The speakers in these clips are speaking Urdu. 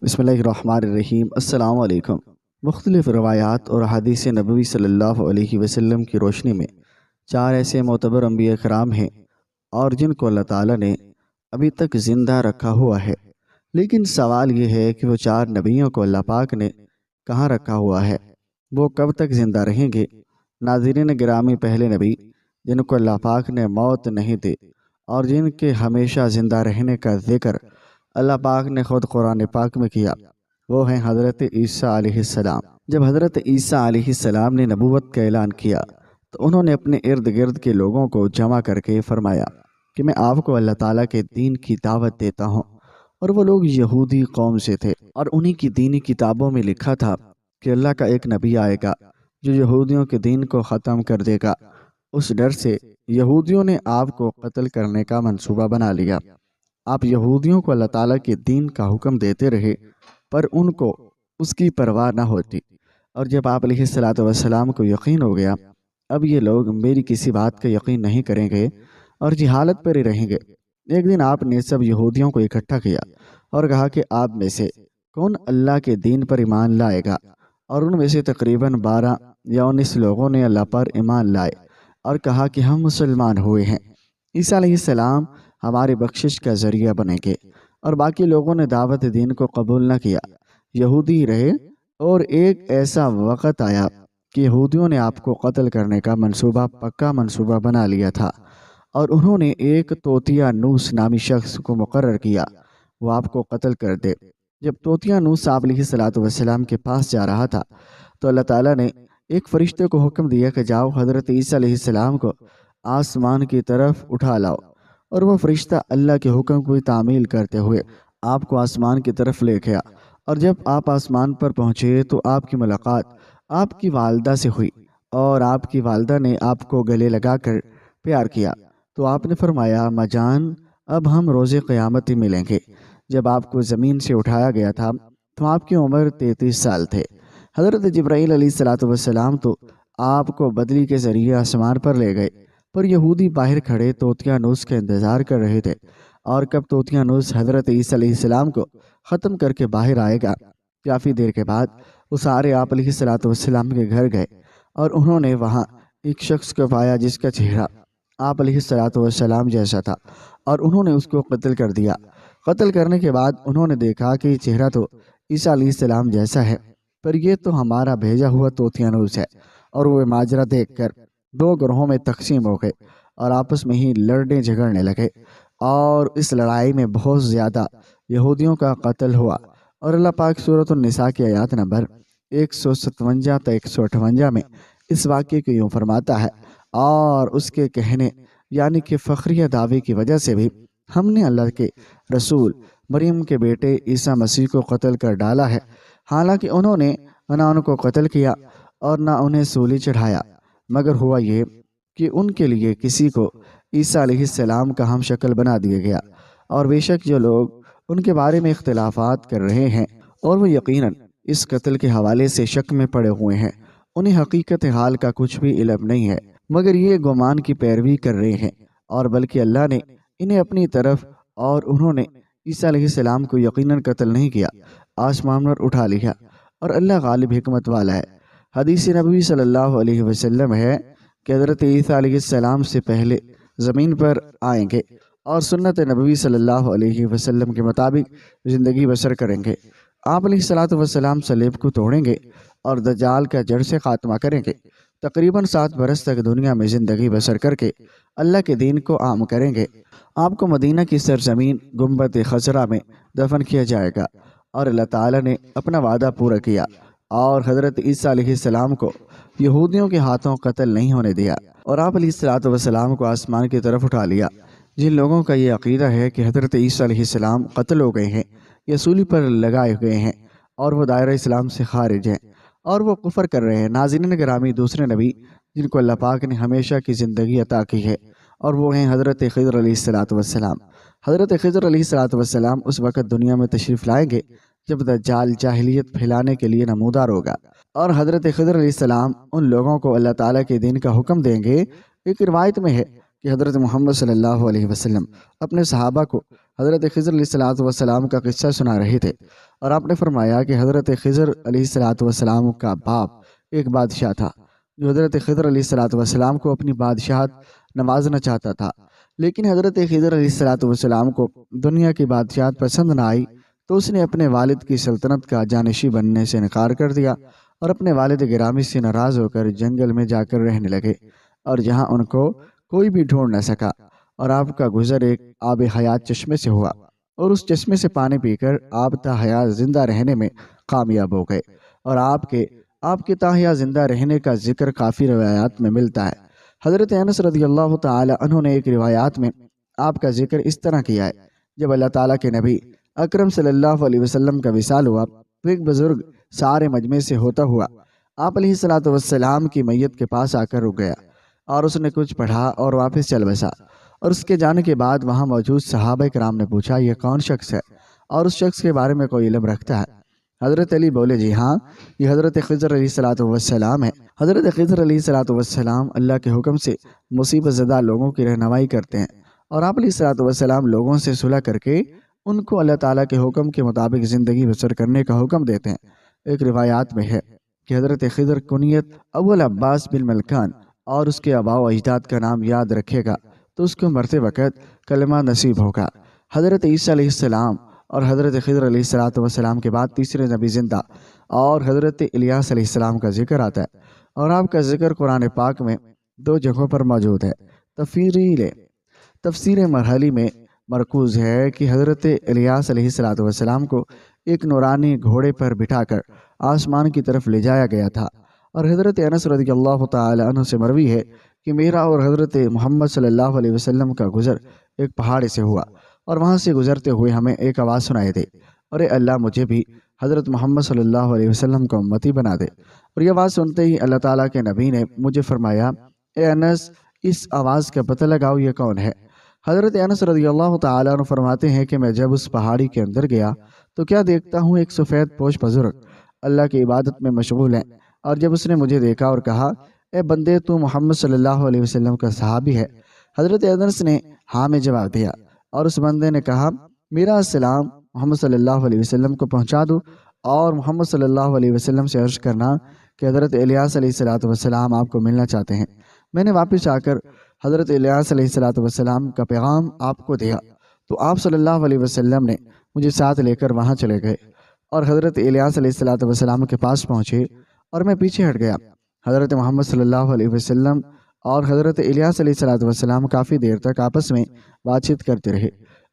بسم اللہ الرحمن الرحیم۔ السلام علیکم۔ مختلف روایات اور حدیث نبوی صلی اللہ علیہ وسلم کی روشنی میں 4 ایسے معتبر انبیاء کرام ہیں اور جن کو اللہ تعالیٰ نے ابھی تک زندہ رکھا ہوا ہے، لیکن سوال یہ ہے کہ وہ 4 نبیوں کو اللہ پاک نے کہاں رکھا ہوا ہے، وہ کب تک زندہ رہیں گے؟ ناظرین گرامی، پہلے نبی جن کو اللہ پاک نے موت نہیں دی اور جن کے ہمیشہ زندہ رہنے کا ذکر اللہ پاک نے خود قرآن پاک میں کیا، وہ ہیں حضرت عیسیٰ علیہ السلام۔ جب حضرت عیسیٰ علیہ السلام نے نبوت کا اعلان کیا تو انہوں نے اپنے ارد گرد کے لوگوں کو جمع کر کے فرمایا کہ میں آپ کو اللہ تعالیٰ کے دین کی دعوت دیتا ہوں۔ اور وہ لوگ یہودی قوم سے تھے اور انہی کی دینی کتابوں میں لکھا تھا کہ اللہ کا ایک نبی آئے گا جو یہودیوں کے دین کو ختم کر دے گا۔ اس ڈر سے یہودیوں نے آپ کو قتل کرنے کا منصوبہ بنا لیا۔ آپ یہودیوں کو اللہ تعالیٰ کے دین کا حکم دیتے رہے پر ان کو اس کی پرواہ نہ ہوتی، اور جب آپ علیہ السلام کو یقین ہو گیا اب یہ لوگ میری کسی بات کا یقین نہیں کریں گے اور جہالت پر ہی رہیں گے، ایک دن آپ نے سب یہودیوں کو اکٹھا کیا اور کہا کہ آپ میں سے کون اللہ کے دین پر ایمان لائے گا؟ اور ان میں سے تقریباً 12 یا 19 لوگوں نے اللہ پر ایمان لائے اور کہا کہ ہم مسلمان ہوئے ہیں، عیسیٰ علیہ السلام ہمارے بخشش کا ذریعہ بنیں گے۔ اور باقی لوگوں نے دعوت دین کو قبول نہ کیا، یہودی رہے۔ اور ایک ایسا وقت آیا کہ یہودیوں نے آپ کو قتل کرنے کا پکا منصوبہ بنا لیا تھا، اور انہوں نے ایک توتیا نوس نامی شخص کو مقرر کیا وہ آپ کو قتل کر دے۔ جب توتیا نوس آپ علیہ السلام کے پاس جا رہا تھا تو اللہ تعالیٰ نے ایک فرشتے کو حکم دیا کہ جاؤ حضرت عیسیٰ علیہ السلام کو آسمان کی طرف اٹھا لاؤ، اور وہ فرشتہ اللہ کے حکم کو تعمیل کرتے ہوئے آپ کو آسمان کی طرف لے گیا۔ اور جب آپ آسمان پر پہنچے تو آپ کی ملاقات آپ کی والدہ سے ہوئی، اور آپ کی والدہ نے آپ کو گلے لگا کر پیار کیا تو آپ نے فرمایا ماں جان، اب ہم روز قیامت ہی ملیں گے۔ جب آپ کو زمین سے اٹھایا گیا تھا تو آپ کی عمر 33 سال تھے۔ حضرت جبرائیل علیہ السلام تو آپ کو بدلی کے ذریعے آسمان پر لے گئے، پر یہودی باہر کھڑے توتیا نوس کا انتظار کر رہے تھے، اور کب توتیا نوس حضرت عیسیٰ علیہ السلام کو ختم کر کے باہر آئے گا۔ کافی دیر کے بعد وہ سارے آپ علیہ السلام کے گھر گئے اور انہوں نے وہاں ایک شخص کو پایا جس کا چہرہ آپ علیہ السلام جیسا تھا، اور انہوں نے اس کو قتل کر دیا۔ قتل کرنے کے بعد انہوں نے دیکھا کہ یہ چہرہ تو عیسیٰ علیہ السلام جیسا ہے، پر یہ تو ہمارا بھیجا ہوا توتیا نوس ہے۔ اور وہ ماجرا دیکھ کر 2 گروہوں میں تقسیم ہو گئے اور آپس میں ہی لڑنے جھگڑنے لگے، اور اس لڑائی میں بہت زیادہ یہودیوں کا قتل ہوا۔ اور اللہ پاک سورۃ النساء کی آیات نمبر 157 تا 158 میں اس واقعے کو یوں فرماتا ہے، اور اس کے کہنے یعنی کہ فخریہ دعوے کی وجہ سے بھی ہم نے اللہ کے رسول مریم کے بیٹے عیسیٰ مسیح کو قتل کر ڈالا ہے، حالانکہ انہوں نے نہ ان کو قتل کیا اور نہ انہیں سولی چڑھایا، مگر ہوا یہ کہ ان کے لیے کسی کو عیسیٰ علیہ السلام کا ہم شکل بنا دیا گیا۔ اور بے شک جو لوگ ان کے بارے میں اختلافات کر رہے ہیں اور وہ یقیناً اس قتل کے حوالے سے شک میں پڑے ہوئے ہیں، انہیں حقیقت حال کا کچھ بھی علم نہیں ہے، مگر یہ گمان کی پیروی کر رہے ہیں، اور بلکہ اللہ نے انہیں اپنی طرف اور انہوں نے عیسیٰ علیہ السلام کو یقیناً قتل نہیں کیا، آسمان پر اٹھا لیا، اور اللہ غالب حکمت والا ہے۔ حدیث نبوی صلی اللہ علیہ وسلم ہے کہ حضرت عیسیٰ علیہ السلام سے پہلے زمین پر آئیں گے اور سنت نبوی صلی اللہ علیہ وسلم کے مطابق زندگی بسر کریں گے۔ آپ علیہ السلام صلیب کو توڑیں گے اور دجال کا جڑ سے خاتمہ کریں گے۔ تقریباً 7 برس تک دنیا میں زندگی بسر کر کے اللہ کے دین کو عام کریں گے۔ آپ کو مدینہ کی سرزمین گنبد خضرا میں دفن کیا جائے گا، اور اللہ تعالیٰ نے اپنا وعدہ پورا کیا اور حضرت عیسیٰ علیہ السلام کو یہودیوں کے ہاتھوں قتل نہیں ہونے دیا، اور آپ علیہ السلام کو آسمان کی طرف اٹھا لیا۔ جن لوگوں کا یہ عقیدہ ہے کہ حضرت عیسیٰ علیہ السلام قتل ہو گئے ہیں یا سولی پر لگائے گئے ہیں اور وہ دائرہ اسلام سے خارج ہیں اور وہ کفر کر رہے ہیں، ناظرین گرامی، دوسرے نبی جن کو اللہ پاک نے ہمیشہ کی زندگی عطا کی ہے، اور وہ ہیں حضرت خضر علیہ السلام۔ حضرت خضر علیہ السلام اس وقت دنیا میں تشریف لائیں گے جب دجال جاہلیت پھیلانے کے لیے نمودار ہوگا، اور حضرت خضر علیہ السلام ان لوگوں کو اللہ تعالیٰ کے دین کا حکم دیں گے۔ ایک روایت میں ہے کہ حضرت محمد صلی اللہ علیہ وسلم اپنے صحابہ کو حضرت خضر علیہ الصلوۃ والسلام کا قصہ سنا رہے تھے، اور آپ نے فرمایا کہ حضرت خضر علیہ الصلوۃ والسلام کا باپ ایک بادشاہ تھا جو حضرت خضر علیہ الصلوۃ والسلام کو اپنی بادشاہت نوازنا چاہتا تھا، لیکن حضرت خضر علیہ الصلوۃ والسلام کو دنیا کی بادشاہت پسند نہ آئی، تو اس نے اپنے والد کی سلطنت کا جانشین بننے سے انکار کر دیا اور اپنے والد گرامی سے ناراض ہو کر جنگل میں جا کر رہنے لگے، اور جہاں ان کو کوئی بھی ڈھونڈ نہ سکا، اور آپ کا گزر ایک آب حیات چشمے سے ہوا، اور اس چشمے سے پانی پی کر آپ تا حیات زندہ رہنے میں کامیاب ہو گئے، اور آپ کے تا حیات زندہ رہنے کا ذکر کافی روایات میں ملتا ہے۔ حضرت انس رضی اللہ تعالی عنہ نے ایک روایات میں آپ کا ذکر اس طرح کیا ہے، جب اللہ تعالیٰ کے نبی اکرم صلی اللہ علیہ وسلم کا وصال ہوا تو ایک بزرگ سارے مجمع سے ہوتا ہوا آپ علیہ الصلوۃ والسلام کی میت کے پاس آ کر رک گیا، اور اس نے کچھ پڑھا اور واپس چل بسا، اور اس کے جانے کے بعد وہاں موجود صحابہ کرام نے پوچھا یہ کون شخص ہے اور اس شخص کے بارے میں کوئی علم رکھتا ہے؟ حضرت علی بولے جی ہاں، یہ حضرت خضر علیہ الصلوۃ والسلام ہے۔ حضرت خضر علیہ الصلوۃ والسلام اللہ کے حکم سے مصیبت زدہ لوگوں کی رہنمائی کرتے ہیں، اور آپ علیہ الصلوۃ والسلام لوگوں سے صلح کر کے ان کو اللہ تعالیٰ کے حکم کے مطابق زندگی بسر کرنے کا حکم دیتے ہیں۔ ایک روایات میں ہے کہ حضرت خضر کنیت اول عباس بن ملکان اور اس کے آباء و اجداد کا نام یاد رکھے گا تو اس کو مرتے وقت کلمہ نصیب ہوگا۔ حضرت عیسیٰ علیہ السلام اور حضرت خضر علیہ الصلوۃ والسلام کے بعد تیسرے نبی زندہ اور حضرت الیاس علیہ السلام کا ذکر آتا ہے، اور آپ کا ذکر قرآن پاک میں 2 جگہوں پر موجود ہے۔ تفسیر مرحلی میں مرکوز ہے کہ حضرت الیاس علیہ الصلوۃ والسلام کو ایک نورانی گھوڑے پر بٹھا کر آسمان کی طرف لے جایا گیا تھا، اور حضرت انس رضی اللہ تعالی عنہ سے مروی ہے کہ میرا اور حضرت محمد صلی اللہ علیہ وسلم کا گزر ایک پہاڑ سے ہوا، اور وہاں سے گزرتے ہوئے ہمیں ایک آواز سنائی دے، اور اے اللہ مجھے بھی حضرت محمد صلی اللہ علیہ وسلم کو امتی بنا دے۔ اور یہ آواز سنتے ہی اللہ تعالیٰ کے نبی نے مجھے فرمایا اے انس اس آواز کا پتہ لگاؤ یہ کون ہے۔ حضرت انس رضی اللہ تعالیٰ عنہ فرماتے ہیں کہ میں جب اس پہاڑی کے اندر گیا تو کیا دیکھتا ہوں ایک سفید پوش بزرگ اللہ کی عبادت میں مشغول ہے، اور جب اس نے مجھے دیکھا اور کہا اے بندے تو محمد صلی اللہ علیہ وسلم کا صحابی ہے، حضرت انس نے ہاں میں جواب دیا، اور اس بندے نے کہا میرا السلام محمد صلی اللہ علیہ وسلم کو پہنچا دو، اور محمد صلی اللہ علیہ وسلم سے عرض کرنا کہ حضرت الیاس علیہ الصلوۃ والسلام آپ کو ملنا چاہتے ہیں۔ میں نے واپس آ کر حضرت الیاس علیہ الصلوۃ والسلام کا پیغام آپ کو دیا تو آپ صلی اللہ علیہ وسلم نے مجھے ساتھ لے کر وہاں چلے گئے، اور حضرت الیاس علیہ الصلوۃ والسلام کے پاس پہنچے اور میں پیچھے ہٹ گیا۔ حضرت محمد صلی اللہ علیہ وسلم اور حضرت الیاس علیہ الصلوۃ والسلام کافی دیر تک آپس میں بات چیت کرتے رہے،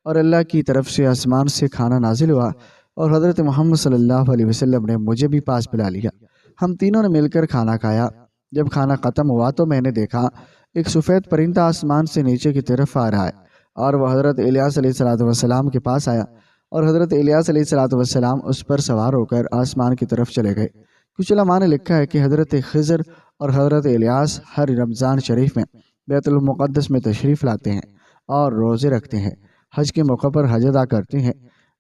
اور اللہ کی طرف سے آسمان سے کھانا نازل ہوا، اور حضرت محمد صلی اللہ علیہ وسلم نے مجھے بھی پاس بلا لیا۔ ہم تینوں نے مل کر کھانا کھایا۔ جب کھانا ختم ہوا تو میں نے دیکھا ایک سفید پرندہ آسمان سے نیچے کی طرف آ رہا ہے، اور وہ حضرت الیاس علیہ الصلوۃ والسلام کے پاس آیا، اور حضرت الیاس علیہ الصلوۃ والسلام اس پر سوار ہو کر آسمان کی طرف چلے گئے۔ کچھ علماء نے لکھا ہے کہ حضرت خضر اور حضرت الیاس ہر رمضان شریف میں بیت المقدس میں تشریف لاتے ہیں اور روزے رکھتے ہیں، حج کے موقع پر حج ادا کرتے ہیں،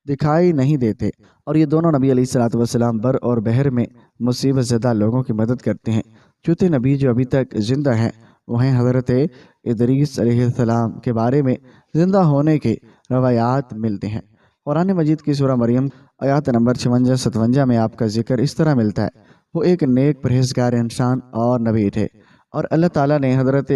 دکھائی نہیں دیتے، اور یہ دونوں نبی علیہ الصلوۃ والسلام بر اور بحر میں مصیبت زدہ لوگوں کی مدد کرتے ہیں۔ چوتھے نبی جو ابھی تک زندہ ہیں وہ ہیں حضرت ادریس علیہ السلام کے بارے میں زندہ ہونے کے روایات ملتے ہیں۔ قرآن مجید کی سورہ مریم آیات نمبر 56-57 میں آپ کا ذکر اس طرح ملتا ہے، وہ ایک نیک پرہیزگار انسان اور نبی تھے، اور اللہ تعالیٰ نے حضرت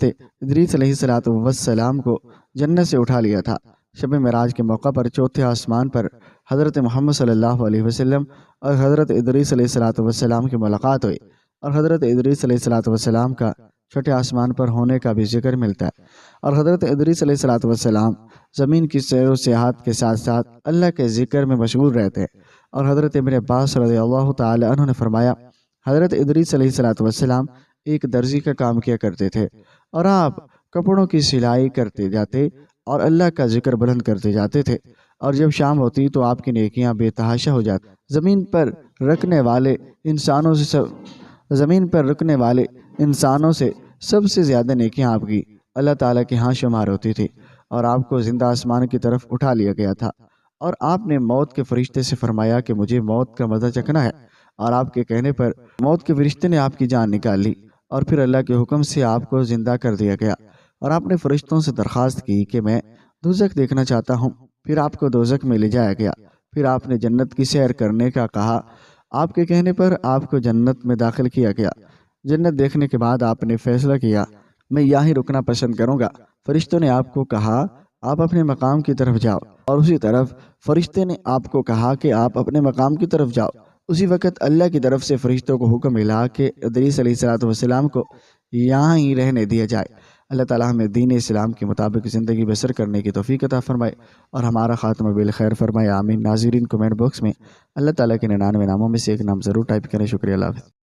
ادریس علیہ الصلوۃ والسلام کو جنت سے اٹھا لیا تھا۔ شب معراج کے موقع پر چوتھے آسمان پر حضرت محمد صلی اللہ علیہ وسلم اور حضرت ادریس علیہ الصلوۃ والسلام کی ملاقات ہوئی، اور حضرت ادریس علیہ الصلوۃ والسلام کا چھٹے آسمان پر ہونے کا بھی ذکر ملتا ہے، اور حضرت ادریس علیہ الصلوۃ والسلام زمین کی سیر و سیاحت کے ساتھ ساتھ اللہ کے ذکر میں مشغول رہتے ہیں۔ اور حضرت ابن عباس رضی اللہ تعالی عنہ نے فرمایا حضرت ادریس علیہ الصلوۃ والسلام ایک درزی کا کام کیا کرتے تھے، اور آپ کپڑوں کی سلائی کرتے جاتے اور اللہ کا ذکر بلند کرتے جاتے تھے، اور جب شام ہوتی تو آپ کی نیکیاں بے تحاشا ہو جاتی۔ زمین پر رکنے والے انسانوں سے سب سے زیادہ نیکیاں آپ کی اللہ تعالیٰ کے ہاں شمار ہوتی تھی، اور آپ کو زندہ آسمان کی طرف اٹھا لیا گیا تھا، اور آپ نے موت کے فرشتے سے فرمایا کہ مجھے موت کا مزہ چکھنا ہے، اور آپ کے کہنے پر موت کے فرشتے نے آپ کی جان نکال لی، اور پھر اللہ کے حکم سے آپ کو زندہ کر دیا گیا، اور آپ نے فرشتوں سے درخواست کی کہ میں دوزخ دیکھنا چاہتا ہوں۔ پھر آپ کو دوزخ میں لے جایا گیا۔ پھر آپ نے جنت کی سیر کرنے کا کہا۔ آپ کے کہنے پر آپ کو جنت میں داخل کیا گیا۔ جنت دیکھنے کے بعد آپ نے فیصلہ کیا میں یہاں ہی رکنا پسند کروں گا۔ فرشتوں نے آپ کو کہا آپ اپنے مقام کی طرف جاؤ، اور اسی طرف فرشتے نے آپ کو کہا کہ آپ اپنے مقام کی طرف جاؤ۔ اسی وقت اللہ کی طرف سے فرشتوں کو حکم ملا کہ ادریس علیہ السلام کو یہاں ہی رہنے دیا جائے۔ اللہ تعالیٰ ہمیں دین اسلام کے مطابق زندگی بسر کرنے کی توفیق عطا فرمائے اور ہمارا خاتمہ بالخیر فرمائے، آمین۔ ناظرین، کمنٹ باکس میں اللہ تعالیٰ کے 99 ناموں میں سے ایک نام ضرور ٹائپ کریں۔ شکریہ، اللہ حافظ۔